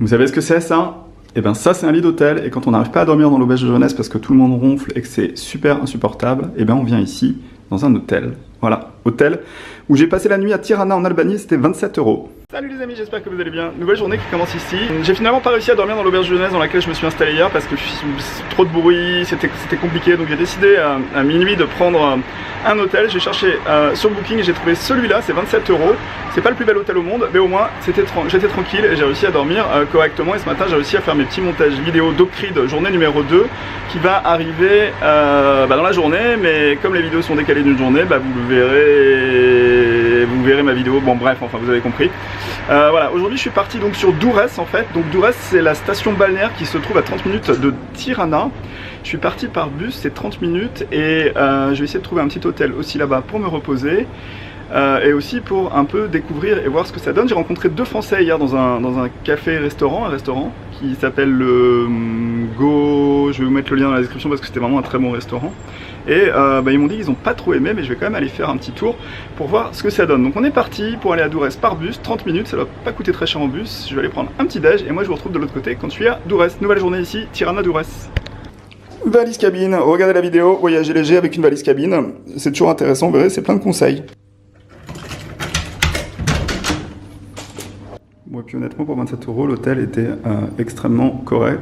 Vous savez ce que c'est ça? Et ben ça c'est un lit d'hôtel, et quand on n'arrive pas à dormir dans l'auberge de jeunesse parce que tout le monde ronfle et que c'est super insupportable, et ben on vient ici, dans un hôtel. Voilà, hôtel où j'ai passé la nuit à Tirana en Albanie, c'était 27 €. Salut les amis, j'espère que vous allez bien. Nouvelle journée qui commence ici. J'ai finalement pas réussi à dormir dans l'auberge de jeunesse dans laquelle je me suis installé hier parce que trop de bruit, c'était compliqué. Donc j'ai décidé à minuit de prendre un hôtel. J'ai cherché sur Booking et j'ai trouvé celui-là, c'est 27 €. C'est pas le plus bel hôtel au monde, mais au moins j'étais tranquille et j'ai réussi à dormir correctement. Et ce matin j'ai réussi à faire mes petits montages vidéo d'Ocrid, journée numéro 2, qui va arriver dans la journée. Mais comme les vidéos sont décalées d'une journée, vous verrez ma vidéo. Bon bref, enfin vous avez compris. Voilà, aujourd'hui je suis parti donc sur Durrës en fait. Donc Durrës c'est la station balnéaire qui se trouve à 30 minutes de Tirana. Je suis parti par bus, c'est 30 minutes et je vais essayer de trouver un petit hôtel aussi là-bas pour me reposer. Et aussi pour un peu découvrir et voir ce que ça donne. J'ai rencontré 2 Français hier dans un café-restaurant, un restaurant qui s'appelle le Go. Je vais vous mettre le lien dans la description parce que c'était vraiment un très bon restaurant. Et ils m'ont dit qu'ils n'ont pas trop aimé, mais je vais quand même aller faire un petit tour pour voir ce que ça donne. Donc on est parti pour aller à Durrës par bus, 30 minutes, ça ne doit pas coûter très cher en bus. Je vais aller prendre un petit déj et moi je vous retrouve de l'autre côté quand je suis à Durrës. Nouvelle journée ici, Tirana Durrës. Valise cabine, regardez la vidéo, voyager léger avec une valise cabine. C'est toujours intéressant, vous verrez, c'est plein de conseils. Bon, et puis honnêtement, pour 27 €, l'hôtel était extrêmement correct.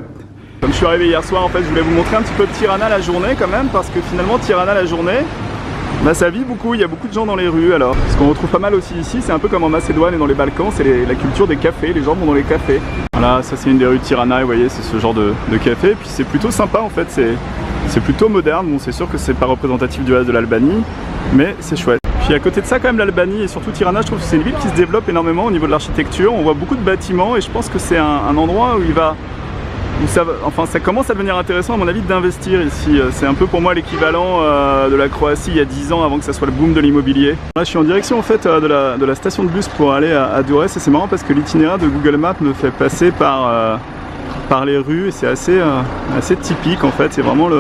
Comme je suis arrivé hier soir, en fait, je voulais vous montrer un petit peu de Tirana la journée quand même, parce que finalement, Tirana la journée, ça vit beaucoup, il y a beaucoup de gens dans les rues. Alors, ce qu'on retrouve pas mal aussi ici, c'est un peu comme en Macédoine et dans les Balkans, c'est la culture des cafés, les gens vont dans les cafés. Voilà, ça c'est une des rues de Tirana, et vous voyez, c'est ce genre de café, puis c'est plutôt sympa en fait, c'est plutôt moderne. Bon, c'est sûr que c'est pas représentatif du reste de l'Albanie, mais c'est chouette. Puis à côté de ça, quand même, l'Albanie et surtout Tirana, je trouve que c'est une ville qui se développe énormément au niveau de l'architecture. On voit beaucoup de bâtiments et je pense que c'est un endroit où ça commence à devenir intéressant à mon avis d'investir ici. C'est un peu pour moi l'équivalent de la Croatie il y a 10 ans avant que ça soit le boom de l'immobilier. Là je suis en direction en fait de la station de bus pour aller à Durrës et c'est marrant parce que l'itinéraire de Google Maps me fait passer par les rues et c'est assez typique en fait. C'est vraiment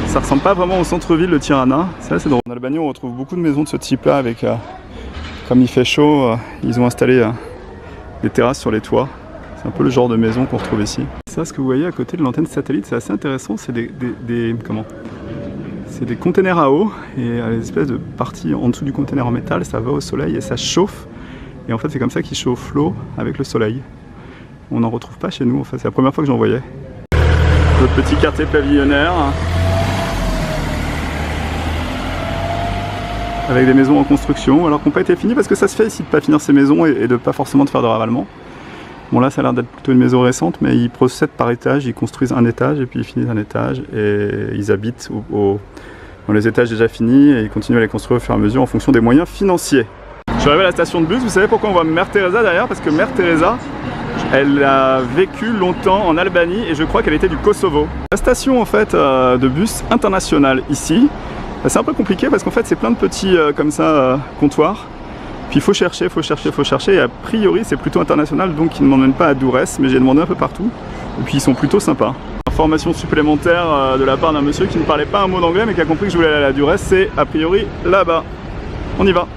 ça ressemble pas vraiment au centre-ville de Tirana. C'est assez drôle. En Albanie on retrouve beaucoup de maisons de ce type là avec comme il fait chaud, ils ont installé des terrasses sur les toits. C'est un peu le genre de maison qu'on retrouve ici. Ça, ce que vous voyez à côté de l'antenne satellite, c'est assez intéressant. C'est des containers à eau et à l'espèce de partie en dessous du container en métal, ça va au soleil et ça chauffe. Et en fait, c'est comme ça qu'ils chauffent l'eau avec le soleil. On n'en retrouve pas chez nous. En fait, c'est la première fois que j'en voyais. Notre petit quartier pavillonnaire avec des maisons en construction, alors qui n'ont pas été finies parce que ça se fait ici de ne pas finir ces maisons et de ne pas forcément de faire de ravalement. Bon là ça a l'air d'être plutôt une maison récente mais ils procèdent par étage, ils construisent un étage et puis ils finissent un étage et ils habitent dans les étages déjà finis et ils continuent à les construire au fur et à mesure en fonction des moyens financiers. Je suis arrivé à la station de bus, vous savez pourquoi on voit Mère Teresa derrière? Parce que Mère Teresa, elle a vécu longtemps en Albanie et je crois qu'elle était du Kosovo. La station en fait de bus internationale ici, c'est un peu compliqué parce qu'en fait c'est plein de petits comme ça comptoirs. Puis il faut chercher, et a priori c'est plutôt international donc ils ne m'emmènent pas à Durrës, mais j'ai demandé un peu partout, et puis ils sont plutôt sympas. Information supplémentaire de la part d'un monsieur qui ne parlait pas un mot d'anglais mais qui a compris que je voulais aller à Durrës, c'est a priori là-bas. On y va.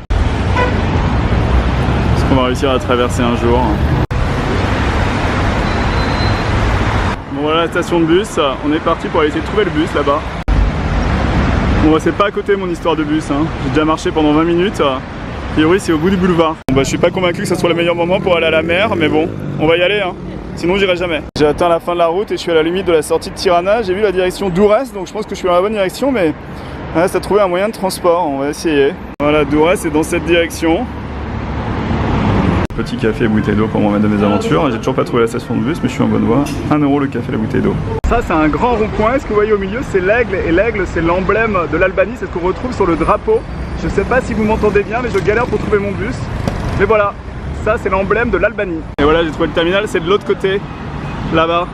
Est-ce qu'on va réussir à traverser un jour? Bon voilà la station de bus, on est parti pour aller essayer de trouver le bus là-bas. Bon c'est pas à côté mon histoire de bus, hein. J'ai déjà marché pendant 20 minutes. A priori c'est au bout du boulevard. Bon, je suis pas convaincu que ce soit le meilleur moment pour aller à la mer, mais bon, on va y aller hein. Sinon j'irai jamais. J'ai atteint la fin de la route et je suis à la limite de la sortie de Tirana. J'ai vu la direction Durrës, donc je pense que je suis dans la bonne direction, mais il reste à trouver un moyen de transport, on va essayer. Voilà, Durrës est dans cette direction. Petit café et bouteille d'eau pour m'en mettre de mes aventures. J'ai toujours pas trouvé la station de bus mais je suis en bonne voie. 1 € le café et la bouteille d'eau. Ça c'est un grand rond-point, est-ce que vous voyez au milieu c'est l'aigle et l'aigle c'est l'emblème de l'Albanie, c'est ce qu'on retrouve sur le drapeau. Je sais pas si vous m'entendez bien mais je galère pour trouver mon bus. Mais voilà, ça c'est l'emblème de l'Albanie. Et voilà j'ai trouvé le terminal, c'est de l'autre côté, là-bas.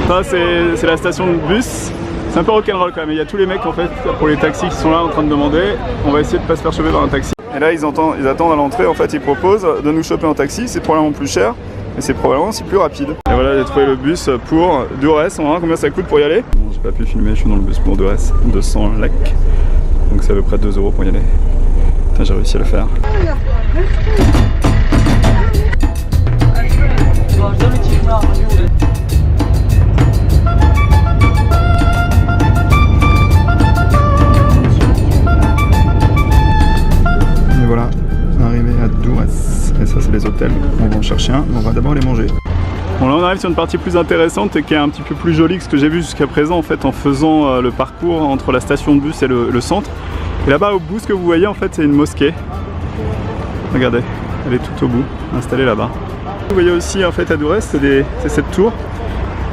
Ça c'est la station de bus. C'est un peu rock'n'roll quand même, il y a tous les mecs en fait pour les taxis qui sont là en train de demander. On va essayer de pas se faire choper par un taxi. Et là ils attendent à l'entrée, en fait ils proposent de nous choper en taxi, c'est probablement plus cher, mais c'est probablement aussi plus rapide. Et voilà j'ai trouvé le bus pour Durrës, on va voir combien ça coûte pour y aller. Bon, j'ai pas pu filmer, je suis dans le bus pour Durrës, 200 lacs, donc c'est à peu près 2 € pour y aller. Putain j'ai réussi à le faire. on va en chercher un, mais on va d'abord les manger. Bon, là on arrive sur une partie plus intéressante et qui est un petit peu plus jolie que ce que j'ai vu jusqu'à présent en fait en faisant le parcours entre la station de bus et le centre. Et là-bas au bout, ce que vous voyez en fait c'est une mosquée. Regardez, elle est tout au bout, installée là-bas. Vous voyez aussi en fait à Durrës, c'est cette tour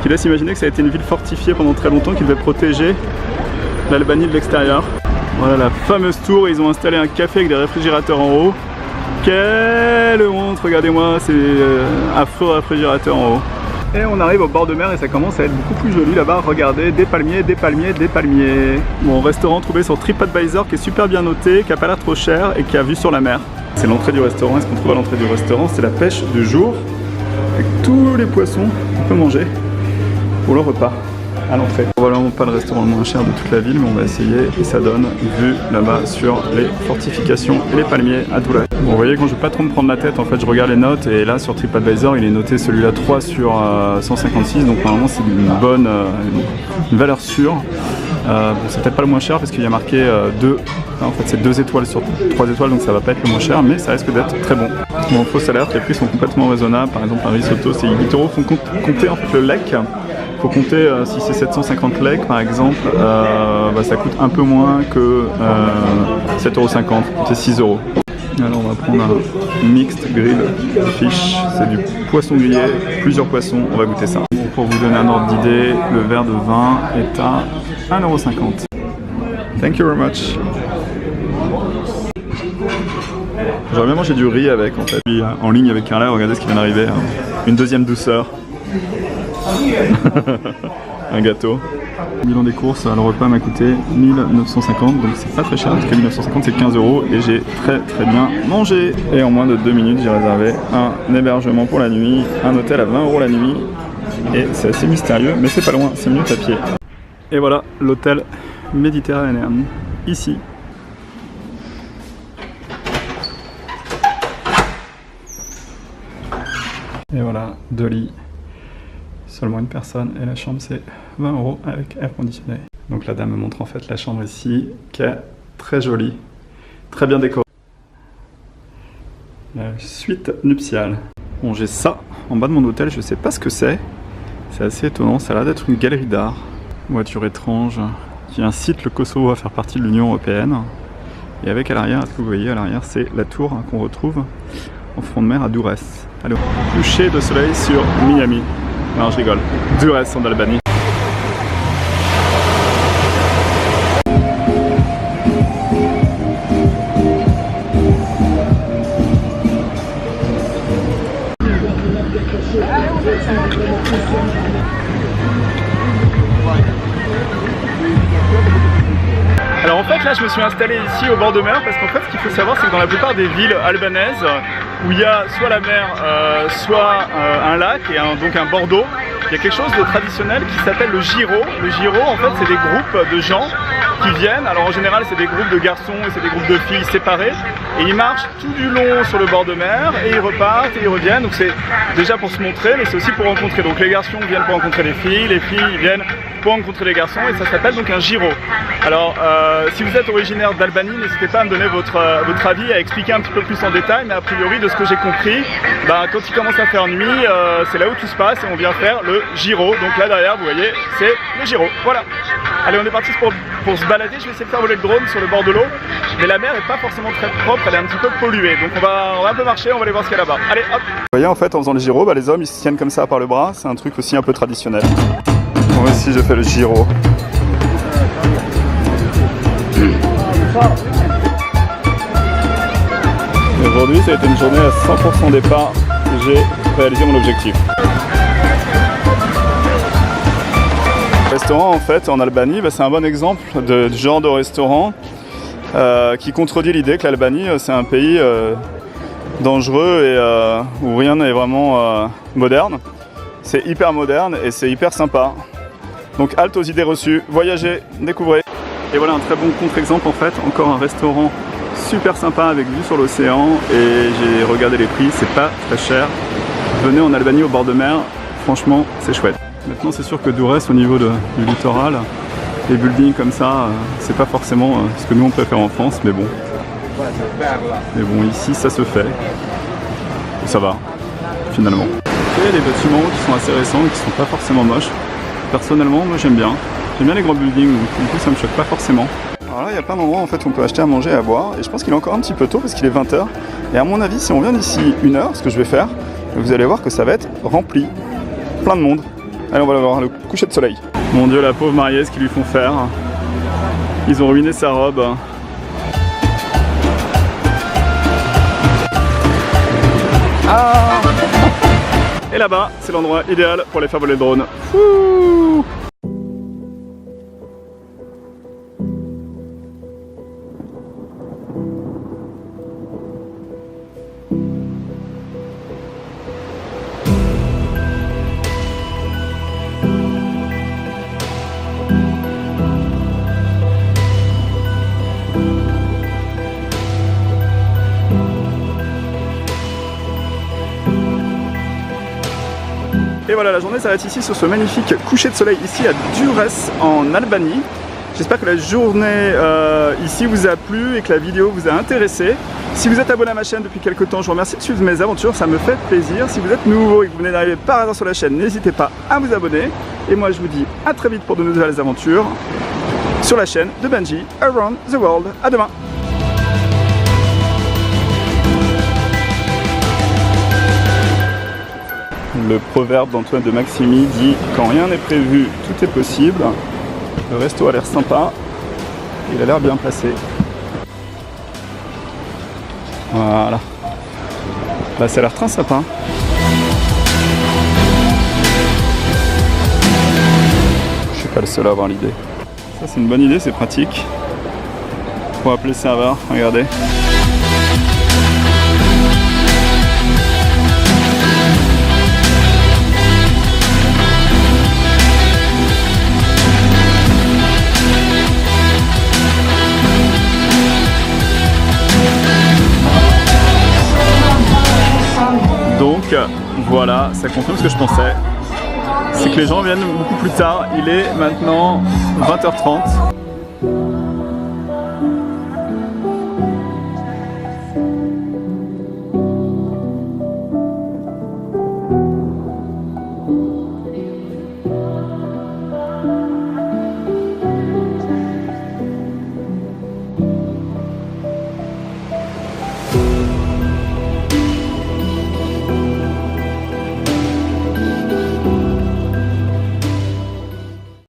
qui laisse imaginer que ça a été une ville fortifiée pendant très longtemps qui devait protéger l'Albanie de l'extérieur. Voilà la fameuse tour, ils ont installé un café avec des réfrigérateurs en haut. Quelle honte, regardez-moi, c'est affreux réfrigérateur en haut. Et on arrive au bord de mer et ça commence à être beaucoup plus joli là-bas. Regardez, des palmiers, des palmiers, des palmiers. Bon, restaurant trouvé sur TripAdvisor qui est super bien noté, qui a pas l'air trop cher et qui a vue sur la mer. C'est l'entrée du restaurant. Et ce qu'on trouve à l'entrée du restaurant, c'est la pêche du jour avec tous les poissons qu'on peut manger pour le repas à l'entrée. Voilà, pas le restaurant le moins cher de toute la ville, mais on va essayer et ça donne vue là-bas sur les fortifications et les palmiers à Durrës. Bon, vous voyez, quand je ne vais pas trop me prendre la tête, en fait, je regarde les notes et là sur TripAdvisor, il est noté celui-là 3 sur 156, donc normalement c'est une bonne une valeur sûre. Bon, c'est peut-être pas le moins cher parce qu'il y a marqué 2, en fait c'est 2 étoiles sur 3 étoiles, donc ça va pas être le moins cher, mais ça risque d'être très bon. Bon, fausse alerte, les prix sont complètement raisonnables. Par exemple, un risotto c'est 8 €, faut compter en fait le lek. Faut compter si c'est 750 lek par exemple, ça coûte un peu moins que 7,50 €, faut compter 6 €. Alors on va prendre un mixed grill fish, c'est du poisson grillé, plusieurs poissons, on va goûter ça. Bon, pour vous donner un ordre d'idée, le verre de vin est à 1,50 €. Thank you very much. J'aurais bien mangé du riz avec en fait. Puis, en ligne avec Carla, regardez ce qui vient d'arriver, une deuxième douceur. Un gâteau. Bilan des courses, le repas m'a coûté 1950, donc c'est pas très cher parce que 1950 c'est 15 € et j'ai très bien mangé. Et en moins de 2 minutes j'ai réservé un hébergement pour la nuit, un hôtel à 20 € la nuit et c'est assez mystérieux mais c'est pas loin, 5 minutes à pied. Et voilà l'hôtel méditerranéen ici. Et voilà, 2 lits. Seulement une personne et la chambre c'est 20 € avec air conditionné. Donc la dame me montre en fait la chambre ici qui est très jolie, très bien décorée. La suite nuptiale. Bon, j'ai ça en bas de mon hôtel, je sais pas ce que c'est. C'est assez étonnant, ça a l'air d'être une galerie d'art. Voiture étrange qui incite le Kosovo à faire partie de l'Union Européenne. Et avec à l'arrière, est-ce que vous voyez à l'arrière, c'est la tour qu'on retrouve en front de mer à Durrës. Allez, coucher de soleil sur Miami. Non, je rigole. Durrës en Albanie. Alors en fait là je me suis installé ici au bord de mer parce qu'en fait ce qu'il faut savoir c'est que dans la plupart des villes albanaises où il y a soit la mer, soit un lac et donc un bord d'eau, il y a quelque chose de traditionnel qui s'appelle le giro. Le giro en fait c'est des groupes de gens qui viennent, alors en général c'est des groupes de garçons et c'est des groupes de filles séparés et ils marchent tout du long sur le bord de mer et ils repartent et ils reviennent, donc c'est déjà pour se montrer mais c'est aussi pour rencontrer, donc les garçons viennent pour rencontrer les filles viennent pour rencontrer les garçons et ça s'appelle donc un giro. Alors si vous êtes originaire d'Albanie, n'hésitez pas à me donner votre avis, à expliquer un petit peu plus en détail, mais a priori de ce que j'ai compris, quand il commence à faire nuit, c'est là où tout se passe et on vient faire le giro, donc là derrière vous voyez c'est le giro, voilà. Allez on est parti pour se balader, je vais essayer de faire voler le drone sur le bord de l'eau, mais la mer est pas forcément très propre, elle est un petit peu polluée, donc on va un peu marcher, on va aller voir ce qu'il y a là-bas. Allez hop. Vous voyez en fait en faisant le giro, les hommes ils se tiennent comme ça par le bras, c'est un truc aussi un peu traditionnel. Moi aussi je fais le giro. Aujourd'hui ça a été une journée à 100% départ, j'ai réalisé mon objectif. Le restaurant en fait en Albanie, c'est un bon exemple de genre de restaurant qui contredit l'idée que l'Albanie c'est un pays dangereux et où rien n'est vraiment moderne. C'est hyper moderne et c'est hyper sympa. Donc halte aux idées reçues, voyagez, découvrez. Et voilà un très bon contre-exemple en fait, encore un restaurant super sympa avec vue sur l'océan et j'ai regardé les prix, c'est pas très cher. Venez en Albanie au bord de mer, franchement c'est chouette. Maintenant c'est sûr que Durrës au niveau du littoral, les buildings comme ça, c'est pas forcément ce que nous on préfère en France, mais bon. Mais bon ici ça se fait, et ça va. finalement. Il y a des bâtiments qui sont assez récents et qui sont pas forcément moches. Personnellement, moi j'aime bien. J'aime bien les grands buildings, donc du coup ça me choque pas forcément. Alors là, il y a plein d'endroits en fait où on peut acheter à manger et à boire. Et je pense qu'il est encore un petit peu tôt parce qu'il est 20h. Et à mon avis, si on vient d'ici 1 heure, ce que je vais faire, vous allez voir que ça va être rempli. Plein de monde. Allez, on va voir le coucher de soleil. Mon Dieu, la pauvre mariée, ce qu'ils lui font faire. Ils ont ruiné sa robe. Ah! Et là-bas, c'est l'endroit idéal pour aller faire voler le drone. Fouh! Et voilà, la journée s'arrête ici sur ce magnifique coucher de soleil ici à Durrës en Albanie. J'espère que la journée ici vous a plu et que la vidéo vous a intéressé. Si vous êtes abonné à ma chaîne depuis quelques temps, je vous remercie de suivre mes aventures, ça me fait plaisir. Si vous êtes nouveau et que vous venez d'arriver par hasard sur la chaîne, n'hésitez pas à vous abonner. Et moi je vous dis à très vite pour de nouvelles aventures sur la chaîne de Benji Around the World. À demain! Le proverbe d'Antoine de Maximi dit « Quand rien n'est prévu, tout est possible ». Le resto a l'air sympa, il a l'air bien placé. Voilà. Bah, ça a l'air très sympa. Je suis pas le seul à avoir l'idée. Ça c'est une bonne idée, c'est pratique. Pour appeler le serveur, regardez. Donc voilà, ça confirme ce que je pensais. C'est que les gens viennent beaucoup plus tard. Il est maintenant 20h30.